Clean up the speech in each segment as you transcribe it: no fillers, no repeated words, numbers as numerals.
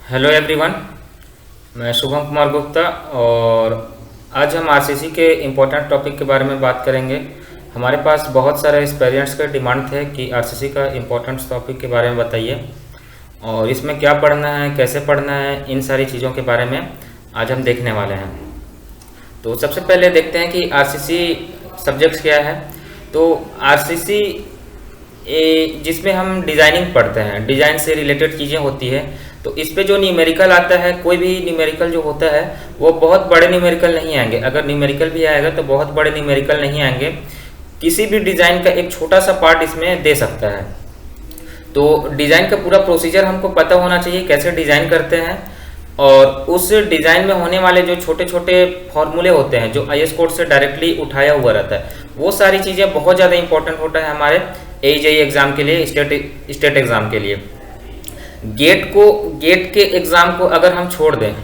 Hello everyone. मैं शुभम कुमार गुप्ता और आज हम आरसीसी के इम्पोर्टेंट टॉपिक के बारे में बात करेंगे। हमारे पास बहुत सारे पेरेंट्स के डिमांड थे कि आरसीसी का इम्पोर्टेंट टॉपिक के बारे में बताइए और इसमें क्या पढ़ना है, कैसे पढ़ना है, इन सारी चीज़ों के बारे में आज हम देखने वाले हैं। तो सबसे पहले देखते हैं कि आरसीसी सब्जेक्ट्स क्या है। तो आरसीसी जिसमें हम डिज़ाइनिंग पढ़ते हैं, डिज़ाइन से रिलेटेड चीज़ें होती है। तो इस पे जो न्यूमेरिकल आता है, कोई भी न्यूमेरिकल जो होता है वो बहुत बड़े न्यूमेरिकल नहीं आएंगे। अगर न्यूमेरिकल भी आएगा तो बहुत बड़े न्यूमेरिकल नहीं आएंगे। किसी भी डिज़ाइन का एक छोटा सा पार्ट इसमें दे सकता है। तो डिज़ाइन का पूरा प्रोसीजर हमको पता होना चाहिए, कैसे डिज़ाइन करते हैं और उस डिज़ाइन में होने वाले जो छोटे छोटे फॉर्मूले होते हैं जो आईएस कोड से डायरेक्टली उठाया हुआ रहता है, वो सारी चीज़ें बहुत ज़्यादा इंपॉर्टेंट होता है हमारे एजेई एग्ज़ाम के लिए, स्टेट एग्ज़ाम के लिए। गेट के एग्ज़ाम को अगर हम छोड़ दें,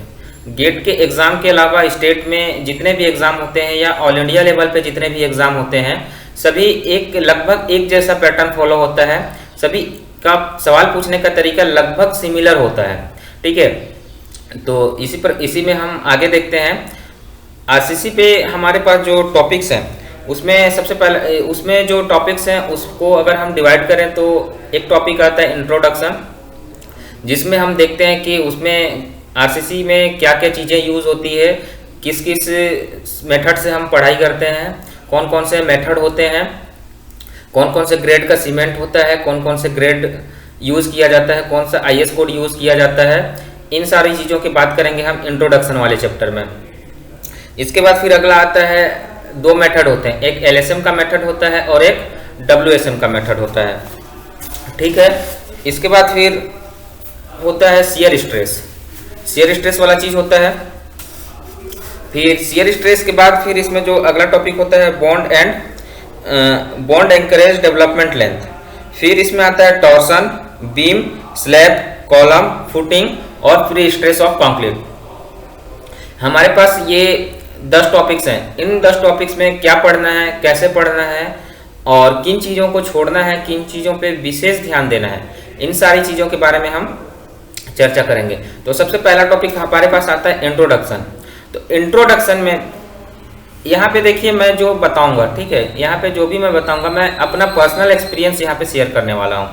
गेट के एग्ज़ाम के अलावा स्टेट में जितने भी एग्ज़ाम होते हैं या ऑल इंडिया लेवल पे जितने भी एग्ज़ाम होते हैं, सभी लगभग एक जैसा पैटर्न फॉलो होता है। सभी का सवाल पूछने का तरीका लगभग सिमिलर होता है। ठीक है, तो इसी में हम आगे देखते हैं। आरसीसी पे हमारे पास जो टॉपिक्स हैं उसमें सबसे पहले उसमें जो टॉपिक्स हैं उसको अगर हम डिवाइड करें तो एक टॉपिक आता है इंट्रोडक्शन, जिसमें हम देखते हैं कि उसमें आरसीसी में क्या क्या चीज़ें यूज़ होती है, किस किस मेथड से हम पढ़ाई करते हैं, कौन कौन से मेथड होते हैं, कौन कौन से ग्रेड का सीमेंट होता है, कौन कौन से ग्रेड यूज़ किया जाता है, कौन सा आईएस कोड यूज़ किया जाता है। इन सारी चीज़ों की बात करेंगे हम इंट्रोडक्शन वाले चैप्टर में। इसके बाद फिर अगला आता है, दो मेथड होते हैं, एक एलएसएम का मेथड होता है और एक डब्ल्यूएसएम का मेथड होता है। ठीक है, इसके बाद फिर होता है शियर स्ट्रेस वाला चीज़ होता है। फिर शियर स्ट्रेस के बाद फिर इसमें जो अगला टॉपिक होता है बॉन्ड एंकरेज डेवलपमेंट लेंथ। फिर इसमें आता है torsion, beam, slab, column, footing और फ्री स्ट्रेस ऑफ कंक्रीट। हमारे पास ये 10 टॉपिक्स हैं। इन 10 टॉपिक्स में क्या पढ़ना है, कैसे पढ़ना है और किन चीज़ों को छोड़ना है, किन चीज़ों पे विशेष ध्यान देना है, इन सारी चीज़ों के बारे में हम चर्चा करेंगे। तो सबसे पहला टॉपिक हमारे पास आता है इंट्रोडक्शन। तो इंट्रोडक्शन में यहाँ पे देखिए मैं जो बताऊंगा, ठीक है, यहाँ पे जो भी मैं बताऊंगा मैं अपना पर्सनल एक्सपीरियंस यहाँ पे शेयर करने वाला हूँ।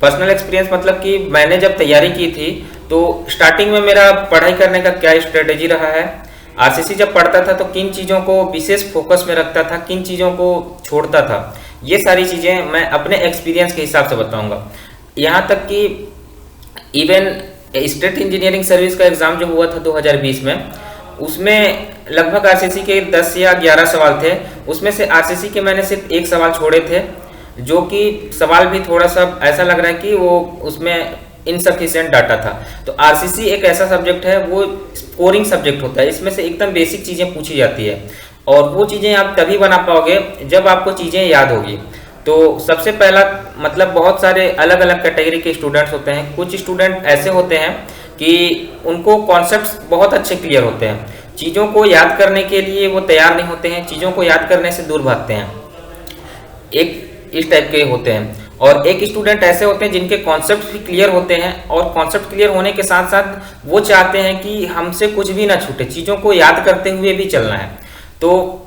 पर्सनल एक्सपीरियंस मतलब कि मैंने जब तैयारी की थी तो स्टार्टिंग में मेरा पढ़ाई करने का क्या स्ट्रेटेजी रहा है, आरसीसी जब पढ़ता था तो किन चीज़ों को विशेष फोकस में रखता था, किन चीज़ों को छोड़ता था, ये सारी चीज़ें मैं अपने एक्सपीरियंस के हिसाब से बताऊँगा। यहाँ तक कि इवन स्टेट इंजीनियरिंग सर्विस का एग्ज़ाम जो हुआ था 2020 में, उसमें लगभग आरसीसी के 10 या 11 सवाल थे। उसमें से आरसीसी के मैंने सिर्फ एक सवाल छोड़े थे, जो कि सवाल भी थोड़ा सा ऐसा लग रहा है कि वो उसमें इनसफिशिएंट डाटा था। तो आरसीसी एक ऐसा सब्जेक्ट है, वो स्कोरिंग सब्जेक्ट होता है। इसमें से एकदम बेसिक चीज़ें पूछी जाती है और वो चीज़ें आप तभी बना पाओगे जब आपको चीज़ें याद होगी। तो सबसे पहला मतलब बहुत सारे अलग अलग कैटेगरी के स्टूडेंट्स होते हैं। कुछ स्टूडेंट ऐसे होते हैं कि उनको कॉन्सेप्ट्स बहुत अच्छे क्लियर होते हैं, चीज़ों को याद करने के लिए वो तैयार नहीं होते हैं, चीज़ों को याद करने से दूर भागते हैं। एक इस टाइप के होते हैं और एक स्टूडेंट ऐसे होते हैं जिनके कॉन्सेप्ट भी क्लियर होते हैं और कॉन्सेप्ट क्लियर होने के साथ साथ वो चाहते हैं कि हमसे कुछ भी ना छूटे, चीज़ों को याद करते हुए भी चलना है। तो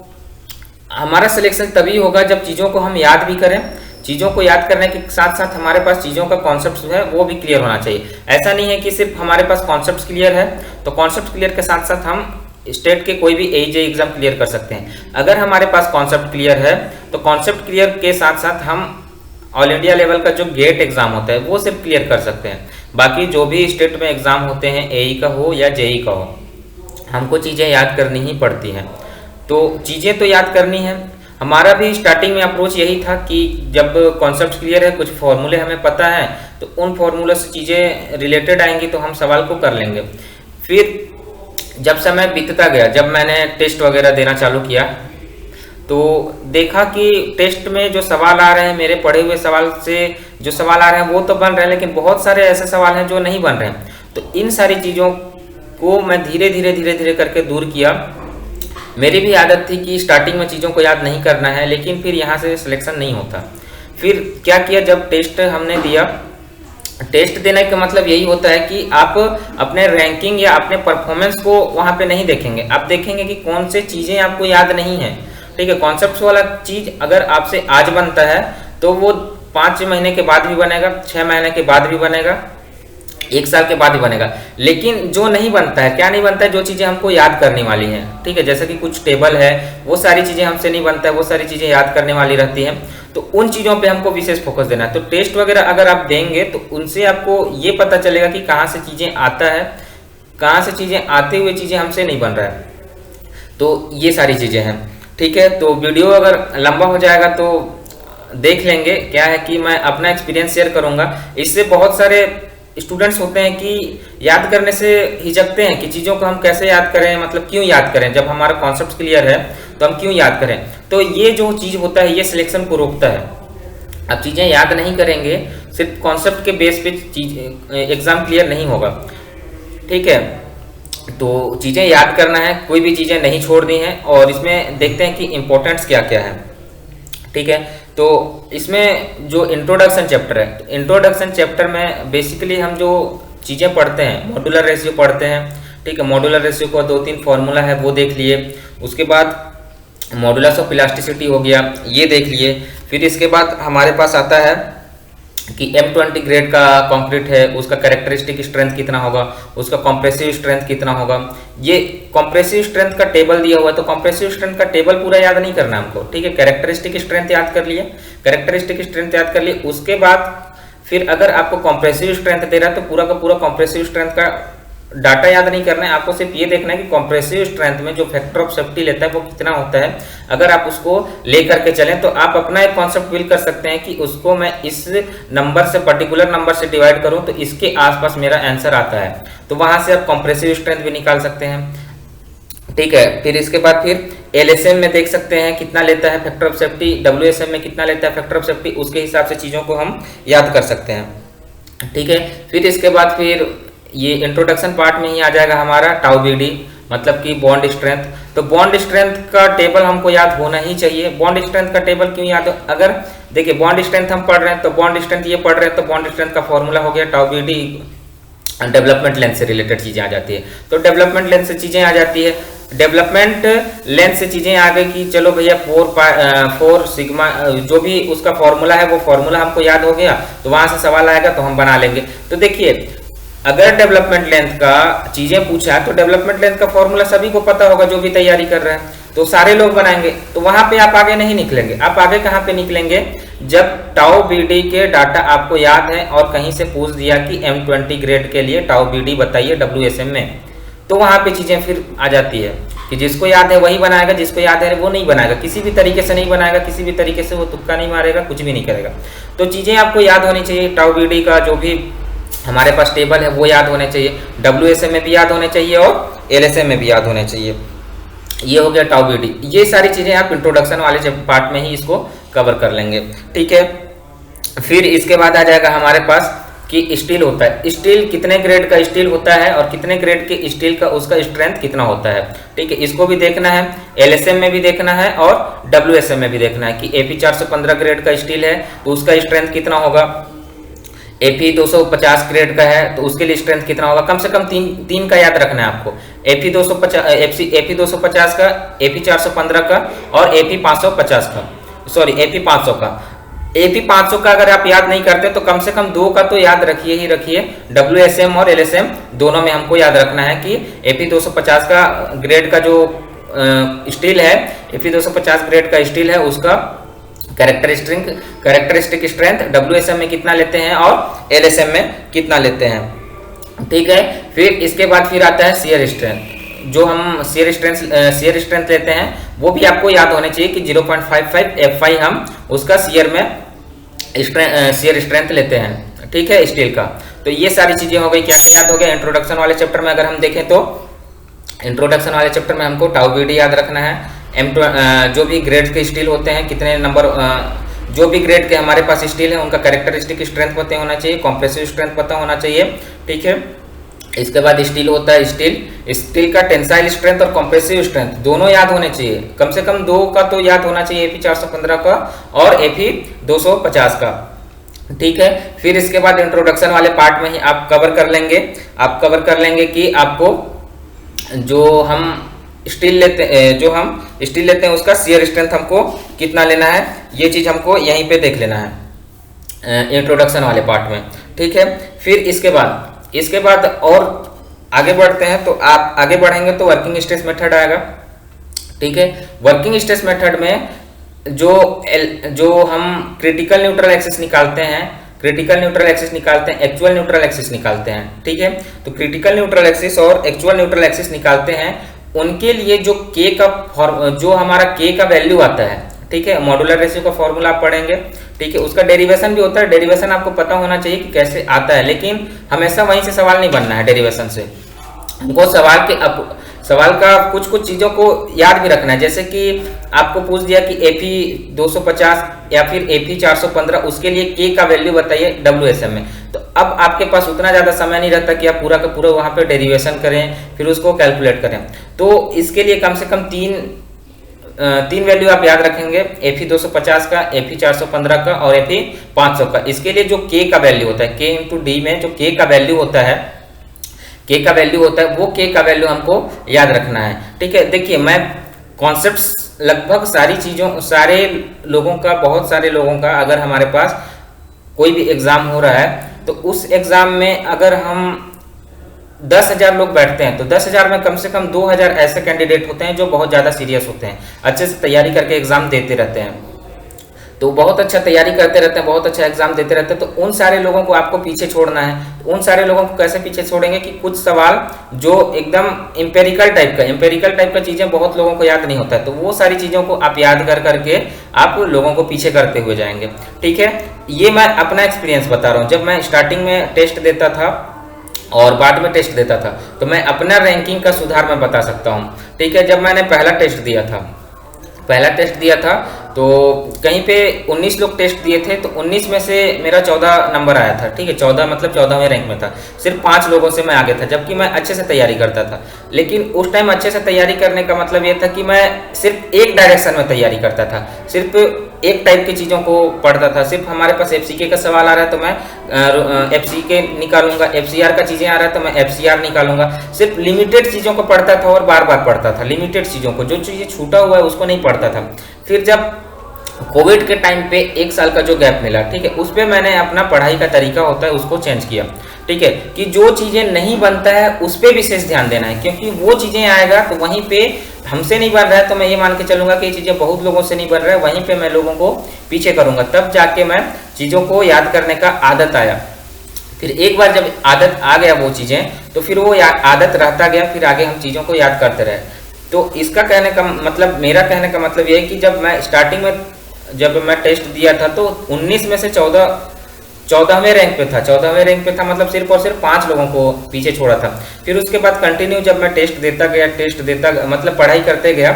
हमारा सिलेक्शन तभी होगा जब चीज़ों को हम याद भी करें, चीज़ों को याद करने के साथ साथ हमारे पास चीज़ों का कॉन्सेप्ट जो है वो भी क्लियर होना चाहिए। ऐसा नहीं है कि सिर्फ हमारे पास कॉन्सेप्ट क्लियर है तो कॉन्सेप्ट क्लियर के साथ साथ हम स्टेट के कोई भी एजेई एग्जाम क्लियर कर सकते हैं। अगर हमारे पास कॉन्सेप्ट क्लियर है तो कॉन्सेप्ट क्लियर के साथ साथ हम ऑल इंडिया लेवल का जो गेट एग्जाम होता है वो सिर्फ क्लियर कर सकते हैं। बाकी जो भी स्टेट में एग्जाम होते हैं, एई का हो या जेई का हो, हमको चीज़ें याद करनी ही पड़ती हैं। तो चीज़ें तो याद करनी है। हमारा भी स्टार्टिंग में अप्रोच यही था कि जब कॉन्सेप्ट क्लियर है, कुछ फॉर्मूले हमें पता है, तो उन फॉर्मूले से चीज़ें रिलेटेड आएंगी तो हम सवाल को कर लेंगे। फिर जब समय बीतता गया, जब मैंने टेस्ट वगैरह देना चालू किया तो देखा कि टेस्ट में जो सवाल आ रहे हैं, मेरे पढ़े हुए सवाल से जो सवाल आ रहे हैं वो तो बन रहे हैं, लेकिन बहुत सारे ऐसे सवाल हैं जो नहीं बन रहे हैं। तो इन सारी चीज़ों को मैं धीरे धीरे करके दूर किया। मेरी भी आदत थी कि स्टार्टिंग में चीज़ों को याद नहीं करना है, लेकिन फिर यहाँ से सिलेक्शन नहीं होता। फिर क्या किया, जब टेस्ट हमने दिया टेस्ट देने का मतलब यही होता है कि आप अपने रैंकिंग या अपने परफॉर्मेंस को वहाँ पे नहीं देखेंगे, आप देखेंगे कि कौन से चीज़ें आपको याद नहीं है। ठीक है, कॉन्सेप्ट वाला चीज़ अगर आपसे आज बनता है तो वो 5 महीने के बाद भी बनेगा, 6 महीने के बाद भी बनेगा, 1 साल के बाद ही बनेगा। लेकिन जो नहीं बनता है, क्या नहीं बनता है, जो चीज़ें हमको याद करने वाली हैं। ठीक है, जैसे कि कुछ टेबल है, वो सारी चीज़ें हमसे नहीं बनता है, वो सारी चीज़ें याद करने वाली रहती हैं। तो उन चीज़ों पे हमको विशेष फोकस देना है। तो टेस्ट वगैरह अगर आप देंगे तो उनसे आपको ये पता चलेगा कि कहाँ से चीज़ें आता है, कहाँ से चीज़ें आते हुए चीज़ें हमसे नहीं बन रहा है। तो ये सारी चीज़ें हैं। ठीक है, तो वीडियो अगर लंबा हो जाएगा तो देख लेंगे। क्या है कि मैं अपना एक्सपीरियंस शेयर करूँगा। इससे बहुत सारे स्टूडेंट्स होते हैं कि याद करने से हिचकते हैं कि चीज़ों को हम कैसे याद करें, मतलब क्यों याद करें, जब हमारा कॉन्सेप्ट क्लियर है तो हम क्यों याद करें। तो ये जो चीज़ होता है ये सिलेक्शन को रोकता है। अब चीज़ें याद नहीं करेंगे, सिर्फ कॉन्सेप्ट के बेस पे एग्जाम क्लियर नहीं होगा। ठीक है, तो चीज़ें याद करना है, कोई भी चीज़ें नहीं छोड़नी है। और इसमें देखते हैं कि इम्पोर्टेंट्स क्या क्या है। ठीक है, तो इसमें जो इंट्रोडक्शन चैप्टर है, तो इंट्रोडक्शन चैप्टर में बेसिकली हम जो चीज़ें पढ़ते हैं, मॉड्यूलर रेशियो पढ़ते हैं। ठीक है, मॉड्यूलर रेशियो का 2-3 फॉर्मूला है वो देख लिए। उसके बाद मॉडुलस ऑफ इलास्टिसिटी हो गया, ये देख लिए। फिर इसके बाद हमारे पास आता है कि M20 ग्रेड का कंक्रीट है, उसका कैरेक्टरिस्टिक स्ट्रेंथ कितना होगा, उसका कॉम्प्रेसिव स्ट्रेंथ कितना होगा। ये कॉम्प्रेसिव स्ट्रेंथ का टेबल दिया हुआ है, तो कॉम्प्रेसिव स्ट्रेंथ का टेबल पूरा याद नहीं करना हमको। ठीक है, कैरेक्टरिस्टिक स्ट्रेंथ याद कर लिए, कैरेक्टरिस्टिक स्ट्रेंथ याद कर लिए। उसके बाद फिर अगर आपको कॉम्प्रेसिव स्ट्रेंथ दे रहा है तो पूरा का पूरा कॉम्प्रेसिव स्ट्रेंथ का डाटा याद नहीं करना है आपको, सिर्फ ये देखना है कि कॉम्प्रेसिव स्ट्रेंथ में जो फैक्टर ऑफ सेफ्टी लेता है वो कितना होता है। अगर आप उसको ले करके चलें तो आप अपना एक कॉन्सेप्ट बिल्ड कर सकते हैं कि उसको मैं इस नंबर से, पर्टिकुलर नंबर से डिवाइड करूं तो इसके आसपास मेरा आंसर आता है। तो वहां से आप कॉम्प्रेसिव स्ट्रेंथ भी निकाल सकते हैं। ठीक है, फिर इसके बाद फिर LSM में देख सकते हैं कितना लेता है फैक्टर ऑफ सेफ्टी, WSM में कितना लेता है फैक्टर ऑफ सेफ्टी, उसके हिसाब से चीज़ों को हम याद कर सकते हैं। ठीक है, फिर इसके बाद फिर ये इंट्रोडक्शन पार्ट में ही आ जाएगा हमारा टाउ BD, मतलब कि बॉन्ड स्ट्रेंथ। तो बॉन्ड स्ट्रेंथ का टेबल हमको याद होना ही चाहिए। बॉन्ड स्ट्रेंथ का टेबल क्यों याद हो, अगर देखिए बॉन्ड स्ट्रेंथ हम पढ़ रहे हैं तो बॉन्ड स्ट्रेंथ ये पढ़ रहे हैं तो बॉन्ड स्ट्रेंथ का फॉर्मूला हो गया टाउ BD, डेवलपमेंट लेंथ से रिलेटेड चीजें आ जाती है। तो डेवलपमेंट लेंथ से चीजें आ जाती है, डेवलपमेंट लेंथ से चीजें आ गई कि चलो भैया 4 सिग्मा जो भी उसका फॉर्मूला है वो फॉर्मूला हमको याद हो गया, तो वहां से सवाल आएगा तो हम बना लेंगे। तो देखिए अगर डेवलपमेंट लेंथ का चीजें पूछा है तो डेवलपमेंट लेंथ का फॉर्मूला सभी को पता होगा जो भी तैयारी कर रहे हैं, तो सारे लोग बनाएंगे। तो वहां पे आप आगे नहीं निकलेंगे। आप आगे कहां पे निकलेंगे, जब टाउ BD के डाटा आपको याद है और कहीं से पूछ दिया कि M20 ग्रेड के लिए टाउ BD बताइए WSM में, तो वहां पे चीजें फिर आ जाती है कि जिसको याद है वही बनाएगा, जिसको याद है वो नहीं बनाएगा, किसी भी तरीके से नहीं बनाएगा, किसी भी तरीके से वो तुक्का नहीं मारेगा, कुछ भी नहीं करेगा। तो चीजें आपको याद होनी चाहिए। टाउ BD का जो भी हमारे पास टेबल है वो याद होने चाहिए, WSM में भी याद होने चाहिए और LSM में भी याद होने चाहिए। ये हो गया टाउ BD। ये सारी चीजें आप इंट्रोडक्शन वाले पार्ट में ही इसको कवर कर लेंगे। ठीक है, फिर इसके बाद आ जाएगा हमारे पास कि स्टील होता है, स्टील कितने ग्रेड का स्टील होता है और कितने ग्रेड के स्टील का उसका स्ट्रेंथ कितना होता है। ठीक है, इसको भी देखना है, LSM में भी देखना है और WSM में भी देखना है कि AP 415 ग्रेड का स्टील है तो उसका स्ट्रेंथ कितना होगा, AP 250 ग्रेड का है तो उसके लिए स्ट्रेंथ कितना होगा। कम से कम तीन का याद रखना है आपको, AP 250 का, AP 415 का और AP 550 का, सॉरी AP 500 का। AP 500 का अगर आप याद नहीं करते तो कम से कम 2 का तो याद रखिए ही रखिए। WSM और LSM दोनों में हमको याद रखना है कि AP 250 का ग्रेड का जो स्टील है, AP 250 ग्रेड का स्टील है उसका कैरेक्टरिस्टिक स्ट्रेंथ WSM में कितना लेते हैं और LSM में कितना लेते हैं। ठीक है, फिर इसके बाद फिर आता है शियर स्ट्रेंथ। जो हम शियर स्ट्रेंथ लेते हैं वो भी आपको याद होने चाहिए कि 0.55 FI हम उसका शियर स्ट्रेंथ लेते हैं। ठीक है, स्टील का। तो ये सारी चीजें हो गई। क्या क्या याद हो गया इंट्रोडक्शन वाले चैप्टर में। अगर हम देखें तो इंट्रोडक्शन वाले चैप्टर में हमको टाउ BD याद रखना है, जो भी ग्रेड के स्टील होते हैं कितने नंबर, जो भी ग्रेड के हमारे पास स्टील है उनका कैरेक्टरिस्टिक स्ट्रेंथ पता होना चाहिए, कॉम्प्रेसिव स्ट्रेंथ पता होना चाहिए। ठीक है, इसके बाद स्टील होता है, स्टील का टेंसाइल स्ट्रेंथ और कॉम्प्रेसिव स्ट्रेंथ दोनों याद होने चाहिए। कम से कम 2 का तो याद होना चाहिए, AP 415 का और AP 250 का। ठीक है। फिर इसके बाद इंट्रोडक्शन वाले पार्ट में ही आप कवर कर लेंगे कि आपको जो हम स्टील लेते हैं उसका शियर स्ट्रेंथ हमको कितना लेना है, ये चीज हमको यहीं पे देख लेना है इंट्रोडक्शन वाले पार्ट में। ठीक है। फिर इसके बाद और आगे बढ़ते हैं, तो आप आगे बढ़ेंगे तो वर्किंग स्ट्रेस मेथड आएगा। ठीक है। वर्किंग स्ट्रेस मेथड में जो हम क्रिटिकल न्यूट्रल एक्सिस निकालते हैं, एक्चुअल न्यूट्रल एक्सिस निकालते हैं। ठीक है। तो क्रिटिकल न्यूट्रल एक्सिस और एक्चुअल न्यूट्रल एक्सिस निकालते हैं, उनके लिए जो हमारा के का वैल्यू आता है, ठीक है, मॉड्यूलर रेशियो का फॉर्मूला आप पढ़ेंगे। ठीक है। उसका डेरिवेशन भी होता है, डेरिवेशन आपको पता होना चाहिए कि कैसे आता है, लेकिन हमेशा वहीं से सवाल नहीं बनना है डेरिवेशन से। हमको सवाल का कुछ चीजों को याद भी रखना है। जैसे कि आपको पूछ दिया कि एफी 250 या फिर एफी 415, उसके लिए के का वैल्यू बताइए WSM में। तो अब आपके पास उतना ज्यादा समय नहीं रहता कि आप पूरा का पूरा वहां पे डेरिवेशन करें फिर उसको कैलकुलेट करें। तो इसके लिए कम से कम तीन वैल्यू आप याद रखेंगे, एफी 250 का, एफी 415 का और एफी 500 का। इसके लिए जो के का वैल्यू होता है, के इंटू डी में जो के का वैल्यू होता है, वो के का वैल्यू हमको याद रखना है। ठीक है। देखिए, मैं कॉन्सेप्ट्स लगभग सारे लोगों का, बहुत सारे लोगों का, अगर हमारे पास कोई भी एग्जाम हो रहा है तो उस एग्जाम में अगर हम 10,000 लोग बैठते हैं तो 10,000 में कम से कम 2,000 ऐसे कैंडिडेट होते हैं जो बहुत ज़्यादा सीरियस होते हैं, अच्छे से तैयारी करके एग्जाम देते रहते हैं, तो बहुत अच्छा तैयारी करते रहते हैं, बहुत अच्छा एग्जाम देते रहते हैं। तो उन सारे लोगों को आपको पीछे छोड़ना है। तो उन सारे लोगों को कैसे पीछे छोड़ेंगे कि कुछ सवाल जो एकदम एम्पेरिकल टाइप का चीजें बहुत लोगों को याद नहीं होता है, तो वो सारी चीजों को आप याद करके आप लोगों को पीछे करते हुए जाएंगे। ठीक है। ये मैं अपना एक्सपीरियंस बता रहा हूँ। जब मैं स्टार्टिंग में टेस्ट देता था और बाद में टेस्ट देता था, तो मैं अपना रैंकिंग का सुधार मैं बता सकता हूँ। ठीक है। जब मैंने पहला टेस्ट दिया था तो कहीं पे 19 लोग टेस्ट दिए थे, तो 19 में से मेरा 14 नंबर आया था। ठीक है। 14 मतलब 14वें रैंक में था। सिर्फ 5 लोगों से मैं आगे था, जबकि मैं अच्छे से तैयारी करता था। लेकिन उस टाइम अच्छे से तैयारी करने का मतलब ये था कि मैं सिर्फ एक डायरेक्शन में तैयारी करता था, सिर्फ एक टाइप की चीज़ों को पढ़ता था। सिर्फ हमारे पास FCK का सवाल आ रहा है तो मैं FCK निकालूंगा, FCR का चीज़ें आ रहा है तो मैं FCR निकालूंगा। सिर्फ लिमिटेड चीज़ों को पढ़ता था और बार बार पढ़ता था, लिमिटेड चीज़ों को, जो चीज़ें छूटा हुआ है उसको नहीं पढ़ता था। फिर जब कोविड के टाइम पे 1 साल का जो गैप मिला, ठीक है, उस पर मैंने अपना पढ़ाई का तरीका होता है उसको चेंज किया। ठीक है। कि जो चीज़ें नहीं बनता है उस पर विशेष ध्यान देना है, क्योंकि वो चीज़ें आएगा तो वहीं पे हमसे नहीं बन रहा है तो मैं ये मान के चलूंगा कि ये चीज़ें बहुत लोगों से नहीं बन रहा है, वहीं पे मैं लोगों को पीछे करूंगा, तब जाके मैं चीज़ों को याद करने का आदत आया। फिर एक बार जब आदत आ गया वो चीज़ें, तो फिर वो आदत रहता गया, फिर आगे हम चीज़ों को याद करते रहे। तो इसका कहने का मतलब, मेरा कहने का मतलब ये है कि जब मैं स्टार्टिंग में जब मैं टेस्ट दिया था तो 19 में से 14वें रैंक पे था। 14वें रैंक पे था मतलब सिर्फ और सिर्फ 5 लोगों को पीछे छोड़ा था। फिर उसके बाद कंटिन्यू जब मैं टेस्ट देता मतलब पढ़ाई करते गया,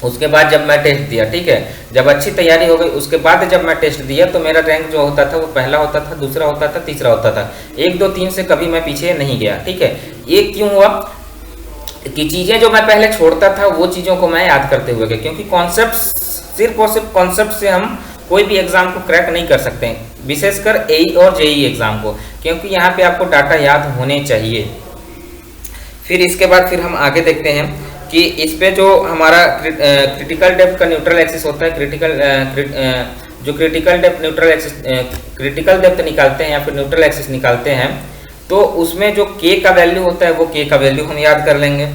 उसके बाद जब मैं टेस्ट दिया, ठीक है, जब अच्छी तैयारी हो गई उसके बाद जब मैं टेस्ट दिया तो मेरा रैंक जो होता था वो पहला होता था, दूसरा होता था, तीसरा होता था। 1, 2, 3 से कभी मैं पीछे नहीं गया। ठीक है। ये क्यों हुआ कि चीज़ें जो मैं पहले छोड़ता था वो चीज़ों को मैं याद करते हुए गया, क्योंकि कॉन्सेप्ट सिर्फ और सिर्फ कॉन्सेप्ट से हम कोई भी एग्जाम को क्रैक नहीं कर सकते हैं, विशेषकर AE और JEE एग्जाम को, क्योंकि यहाँ पे आपको डाटा याद होने चाहिए। फिर इसके बाद फिर हम आगे देखते हैं कि इस पे जो हमारा क्रिटिकल डेप्थ का न्यूट्रल एक्सिस होता है, क्रिटिकल डेप्थ निकालते हैं या फिर न्यूट्रल एक्सिस निकालते हैं, तो उसमें जो के का वैल्यू होता है वो के का वैल्यू हम याद कर लेंगे।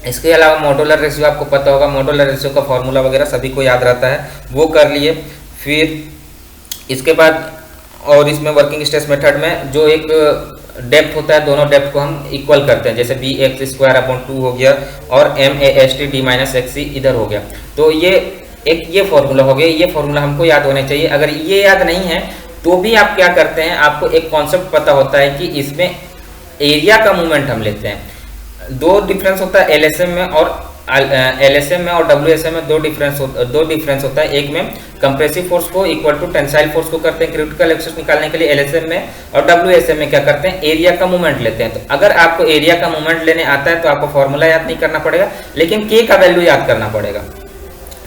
इसके अलावा मॉड्यूलर रेशियो आपको पता होगा, मॉड्यूलर रेशियो का फॉर्मूला वगैरह सभी को याद रहता है, वो कर लिए। फिर इसके बाद और इसमें वर्किंग स्ट्रेस मेथड में जो एक डेप्थ होता है, दोनों डेप्थ को हम इक्वल करते हैं, जैसे bx²/2 हो गया और MAST(d-xc) इधर हो गया। तो ये फॉर्मूला हो गया, ये फॉर्मूला हमको याद होने चाहिए। अगर ये याद नहीं है तो भी आप क्या करते हैं, आपको एक कॉन्सेप्ट पता होता है कि इसमें एरिया का मूवमेंट हम लेते हैं। 2 डिफरेंस होता है LSM में और WSM में, 2 डिफरेंस होता है। एक में कंप्रेसिव फोर्स को इक्वल टू टेंसाइल फोर्स को करते हैं क्रिटिकल एक्सिस निकालने के लिए LSM में, और WSM में क्या करते हैं, एरिया का मूवमेंट लेते हैं। तो अगर आपको एरिया का मूवमेंट लेने आता है तो आपको फॉर्मूला याद नहीं करना पड़ेगा, लेकिन के का वैल्यू याद करना पड़ेगा।